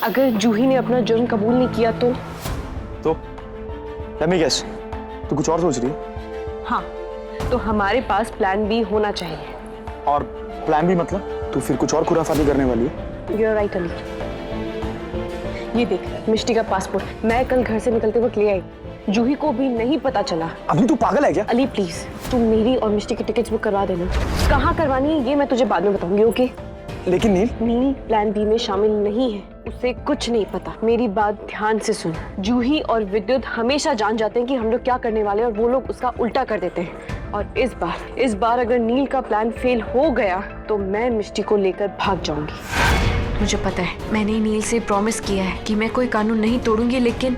अगर जूही ने अपना जुर्म कबूल नहीं किया तो let me guess, तू कुछ और सोच रही है? हाँ, तो हमारे पास प्लान बी होना चाहिए। और प्लान बी मतलब तू फिर कुछ और खुराफाती करने वाली है? You're right, Ali. ये देख मिष्टी का पासपोर्ट मैं कल घर से निकलते वक्त ले आई। जूही को भी नहीं पता चला। अभी तू पागल है क्या? अली प्लीज तू मेरी और मिष्टी की टिकट्स बुक करवा देना। कहाँ करवानी है ये मैं तुझे बाद में बताऊंगी, ओके? लेकिन नील, नील प्लान बी में शामिल नहीं है, उसे कुछ नहीं पता। मेरी बात ध्यान से सुन। जूही और विद्युत हमेशा जान जाते हैं कि हम लोग क्या करने वाले हैं और वो लोग उसका उल्टा कर देते हैं। और इस बार अगर नील का प्लान फेल हो गया तो मैं मिष्टी को लेकर भाग जाऊंगी। मुझे पता है, मैंने नील से प्रॉमिस किया है कि मैं कोई कानून नहीं तोड़ूंगी, लेकिन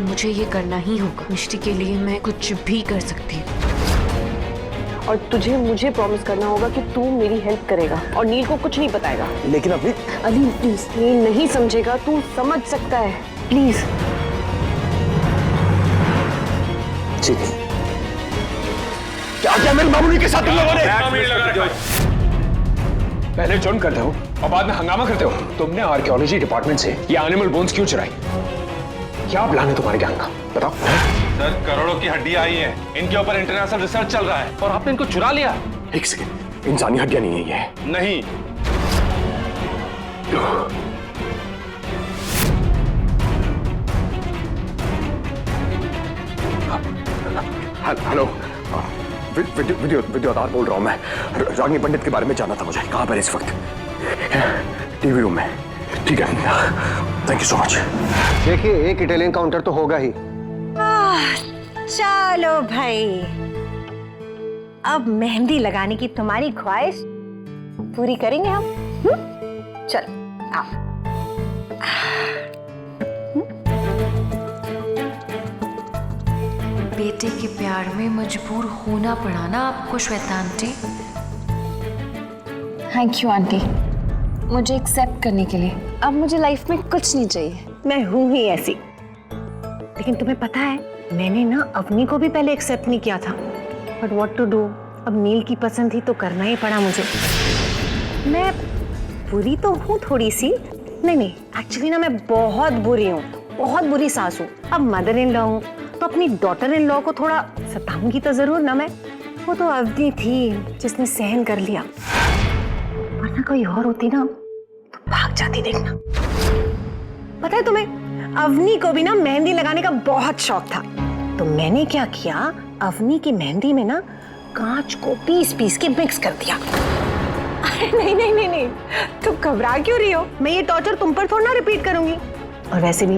मुझे ये करना ही होगा। मिष्टी के लिए मैं कुछ भी कर सकती हूँ। और तुझे मुझे प्रॉमिस करना होगा कि तू मेरी हेल्प करेगा और नील को कुछ नहीं बताएगा। लेकिन अभी अली प्लीज, नील नहीं समझेगा, तू समझ सकता है, प्लीज। ठीक है। क्या मेरे मामूली के साथ तुम लोगों ने पहले चुन करते हो और बाद में हंगामा करते हो। तुमने आर्कियोलॉजी डिपार्टमेंट से ये एनिमल बोन्स क्यों चुराई? क्या प्लान है तुम्हारे गैंग का, बताओ। सर करोड़ों की हड्डियां आई हैं, इनके ऊपर इंटरनेशनल रिसर्च चल रहा है और आपने इनको चुरा लिया। एक सेकंड, इंसानी हड्डियां नहीं है ये। नहीं, हेलो, विद्युत बोल रहा हूँ मैं। रागिनी पंडित के बारे में जानना था मुझे। कहाँ पर इस वक्त? टीवी रूम में। ठीक है, थैंक यू सो मच। देखिए एक इटालियन काउंटर तो होगा ही। चलो भाई, अब मेहंदी लगाने की तुम्हारी ख्वाहिश पूरी करेंगे हम। चलो आओ। बेटे के प्यार में मजबूर होना पड़ा ना आपको Shweta aunty? Thank you aunty, मुझे एक्सेप्ट करने के लिए। अब मुझे लाइफ में कुछ नहीं चाहिए। मैं हूं ही ऐसी। लेकिन तुम्हें पता है, मैंने ना अवनी को भी पहले एक्सेप्ट नहीं किया था, बट व्हाट टू डू, अब नील की पसंद थी तो करना ही पड़ा मुझे। मैं बुरी तो हूँ थोड़ी सी, नहीं एक्चुअली ना मैं बहुत बुरी हूँ, बहुत बुरी सास हूँ। अब मदर इन लॉ हूँ तो अपनी डॉटर इन लॉ को थोड़ा सताऊंगी तो जरूर ना मैं। वो तो अवनी थी जिसने सहन कर लिया, वरना कोई और होती ना तो भाग जाती। देखना, पता है तुम्हें, अवनी को भी ना मेहंदी लगाने का बहुत शौक था, तो मैंने क्या किया, अवनी की मेहंदी में ना कांच को पीस पीस के मिक्स कर दिया। अरे नहीं, तुम घबरा क्यों रही हो? मैं ये टॉर्चर तुम पर थोड़ा ना रिपीट करूंगी, और वैसे भी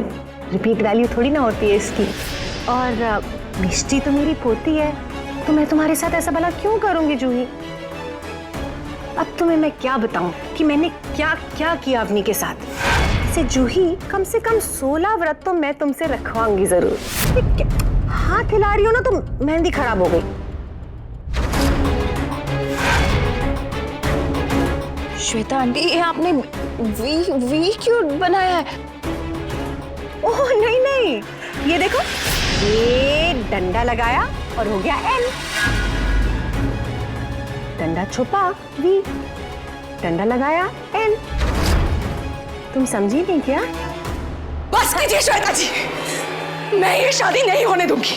रिपीट वैल्यू थोड़ी ना होती है इसकी। और मिष्टी तो मेरी पोती है, तो मैं तुम्हारे साथ ऐसा भला क्यों करूंगी जूही? अब तुम्हें मैं क्या बताऊं कि मैंने क्या क्या किया अवनी के साथ। से जूही, कम से कम 16 व्रत तो मैं तुमसे रखवाऊंगी जरूर। हाथ हिला रही हो ना तो मेहंदी खराब हो गई। श्वेता आंटी, ये आपने वी क्यों बनाया है? ओह नहीं, ये देखो, ये डंडा लगाया और हो गया एल। डंडा छुपा वी, डंडा लगाया एल। तुम समझी नहीं क्या? बस कीजिए श्वेता जी, मैं ये शादी नहीं होने दूंगी।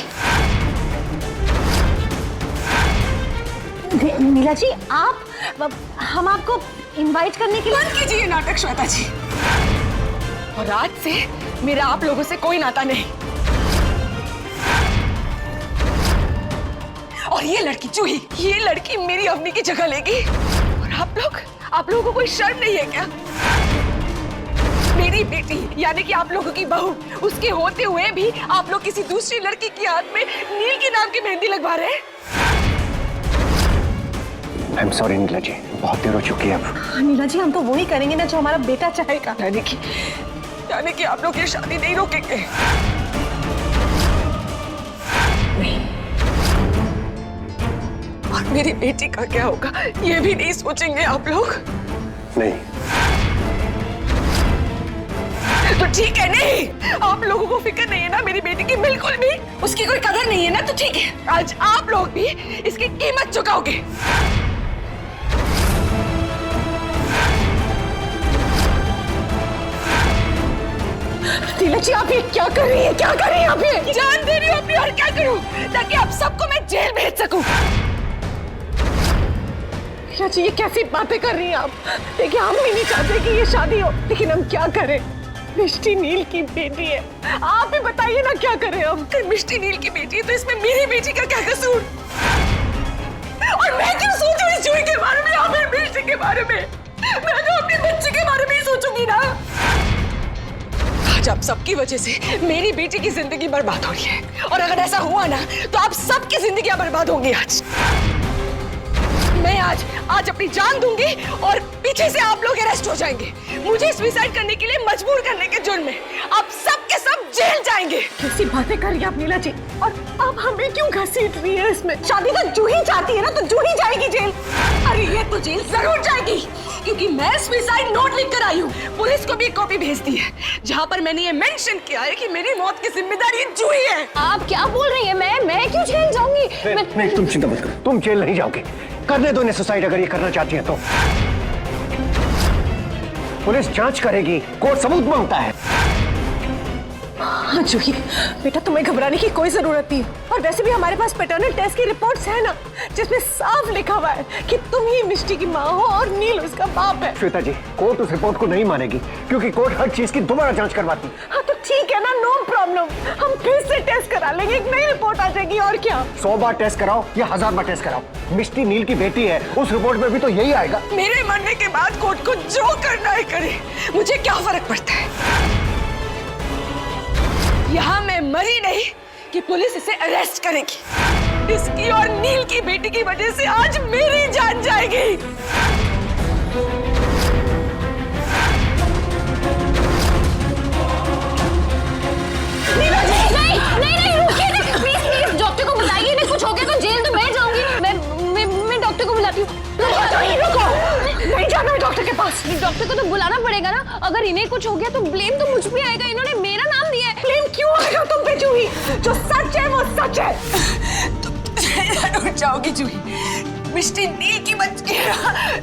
नीला जी, हम आपको इनवाइट करने के लिए। बंद कीजिए ये नाटक श्वेता जी, और आज से मेरा आप लोगों से कोई नाता नहीं। और ये लड़की जूही, ये लड़की मेरी अवनी की जगह लेगी। और आप लोगों को कोई शर्म नहीं है क्या? मेरी बेटी यानी कि आप लोगों की बहू, उसके होते हुए भी आप लोग किसी दूसरी लड़की की हाथ में नील के नाम की मेहंदी लगवा रहे हैं। आई एम सॉरी नीला जी, बहुत देर हो चुकी है अब। नीला जी, हम तो वही करेंगे ना जो हमारा बेटा चाहेगा। यानी कि आप लोग ये शादी नहीं रोकेंगे। और मेरी बेटी का क्या होगा ये भी नहीं सोचेंगे आप लोग? नहीं। तो ठीक है, नहीं, आप लोगों को फिक्र नहीं है ना मेरी बेटी की? बिल्कुल भी उसकी कोई कदर नहीं है ना? तो ठीक है, आज आप लोग भी इसकी कीमत चुकाओगे। मीनाक्षी आप ये क्या कर रही है, क्या कर रही है आप ये? जान दे रही हो अपनी और क्या करूं ताकि आप सबको मैं जेल भेज सकूं। मीनाक्षी ये कैसी बातें कर रही हैं आप? देखिए हम भी नहीं चाहते कि ये शादी हो, लेकिन हम क्या करें? मिष्टी नील की बेटी है, आप ही बताइए ना क्या करें हम? अगर मिष्टी नील की बेटी है तो इसमें मेरी बेटी का क्या कसूर? और मैं क्यों सोचूं इस जूही के बारे में या फिर मिष्टी के बारे में? मैं तो अपने बच्चे के बारे में ही सोचूंगी ना। आज आप सबकी वजह से मेरी बेटी की जिंदगी बर्बाद हो रही है, और अगर ऐसा हुआ ना तो आप सबकी जिंदगियां बर्बाद होंगी। आज मैं आज अपनी जान दूंगी और पीछे से आप लोग अरेस्ट हो जाएंगे। मुझे सुसाइड करने के लिए मजबूर करने के जुर्म में आप सब के सब जेल जाएंगे। कैसी बातें कर रही है आप नीला जी, और अब हमें क्यों घसीट रही है इसमें? शादी तो जूही चाहती है ना, तो जूही जाएगी जेल। अरे ये तो जेल जरूर जाएगी, क्योंकि मैं सुसाइड नोट लिख कर आई हूँ। पुलिस को भी एक कॉपी भेज दी है जहाँ पर मैंने ये मेंशन किया है कि मेरी मौत की जिम्मेदारी जूही है। आप क्या बोल रही है? मैं क्यों जेल जाऊंगी? नहीं तुम चिंता मत करो, तुम जेल नहीं जाओगे। करने दो इन्हें सुसाइड, अगर ये करना चाहती है तो। पुलिस जांच करेगी, कोर्ट सबूत मांगता है। हाँ जूही बेटा, तुम्हें घबराने की कोई जरूरत नहीं, और वैसे भी हमारे पास पैटर्नल टेस्ट की रिपोर्ट्स है ना, जिसमें साफ लिखा हुआ है कि तुम ही मिष्टी की माँ हो और नील उसका बाप है। श्वेता जी, कोर्ट उस रिपोर्ट को नहीं मानेगी, क्योंकि कोर्ट हर चीज की दोबारा जांच करवाती। हाँ तो ठीक है ना, नो प्रॉब्लम, हम फिर से टेस्ट करा लेंगे, एक नई रिपोर्ट आ जाएगी। और क्या? 100 बार टेस्ट कराओ या 1000 बार टेस्ट कराओ, मिष्टी नील की बेटी है, उस रिपोर्ट में भी तो यही आएगा। मेरे मरने के बाद कोर्ट को जो करना है करे, मुझे क्या फर्क पड़ता है? यहाँ मैं मरी नहीं कि पुलिस इसे अरेस्ट करेगी। इसकी और नील की बेटी की वजह से आज मेरी जान जाएगी। नीला जी! नहीं रुकिए, प्लीज डॉक्टर को बुलाइए। नहीं कुछ हो गया तो जेल तो मैं जाऊंगी। मैं डॉक्टर को बुलाती हूँ। रुको, नहीं जाना है डॉक्टर के पास। डॉक्टर को तो बुलाना पड़ेगा ना, अगर इन्हें कुछ हो गया तो ब्लेम तो मुझ पे आएगा। इन्होंने मेरा नाम दिया है। ब्लेम क्यों आएगा तुम पे जूही? जो सच है वो सच है। तुम जरूर जाओगी जूही, मिष्टी नील की बच्ची है,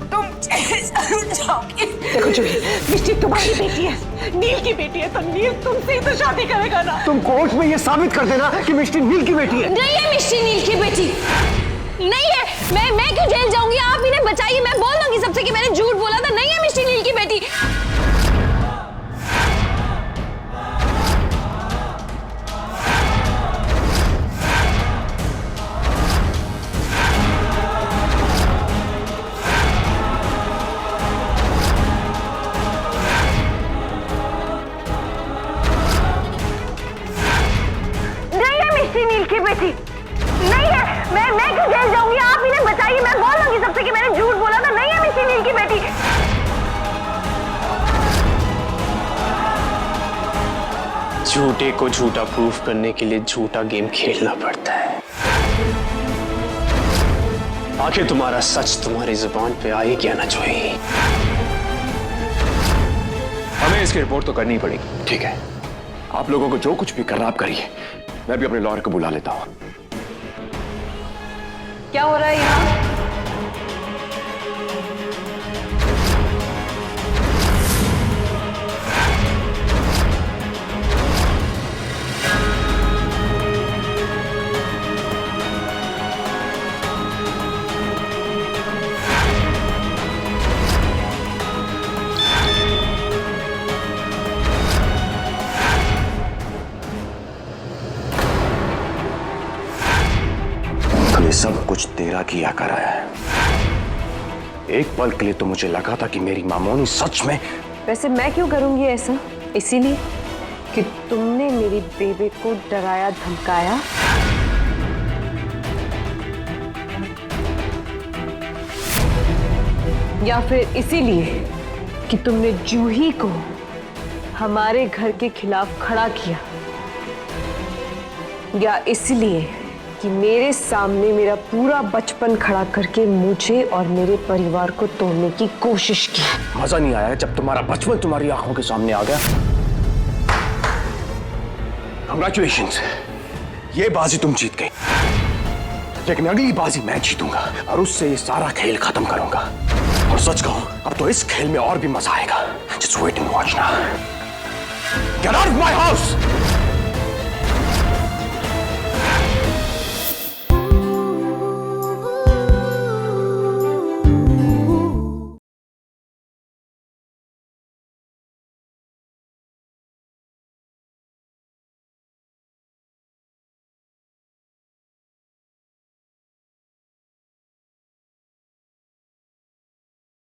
तुम जरूर जाओगी। देखो जूही, मिष्टी तुम्हारी बेटी है, नील की बेटी है, तो नील तुमसे ही तो शादी करेगा ना। तुम कोर्ट में ये साबित कर देना कि मिष्टी नील की बेटी है। नहीं है मिष्टी नील की बेटी, नहीं है। मैं क्यों जेल जाऊंगी? आप इन्हें बचाइए, मैं बोल दूंगी सबसे कि मैंने झूठ बोला था। नहीं है मिष्टी नील की बेटी। नहीं है मिष्टी नील की बेटी, नहीं है। मैं क्यों जेल जाऊंगी? आप इन्हें बचाइए, मैं बोल दूंगी सबसे कि मैंने झूठ बोला था। नहीं है मिष्टी नील की बेटी। झूठे को झूठा प्रूफ करने के लिए झूठा गेम खेलना पड़ता है। आखिर तुम्हारा सच तुम्हारी जुबान पे आए क्या ना जोई? हमें इसकी रिपोर्ट तो करनी ही पड़ेगी। ठीक है, आप लोगों को जो कुछ भी करना आप करिए, मैं भी अपने लॉयर को बुला लेता हूँ। क्या हो रहा है यहाँ? ये सब कुछ तेरा किया करा है। एक पल के लिए तो मुझे लगा था कि मेरी मामोनी सच में। वैसे मैं क्यों करूंगी ऐसा? इसीलिए कि तुमने मेरी बेबी को डराया धमकाया, या फिर इसीलिए कि तुमने जूही को हमारे घर के खिलाफ खड़ा किया, या इसलिए कि मेरे सामने मेरा पूरा बचपन खड़ा करके मुझे और मेरे परिवार को तोड़ने की कोशिश की। मजा नहीं आया जब तुम्हारा बचपन तुम्हारी आंखों के सामने आ गया। Congratulations, ये बाजी तुम जीत गई, लेकिन अगली बाजी मैं जीतूंगा और उससे ये सारा खेल खत्म करूंगा। और सच कहूं, अब तो इस खेल में और भी मजा आएगा। Just wait and watch now. Get out of my house!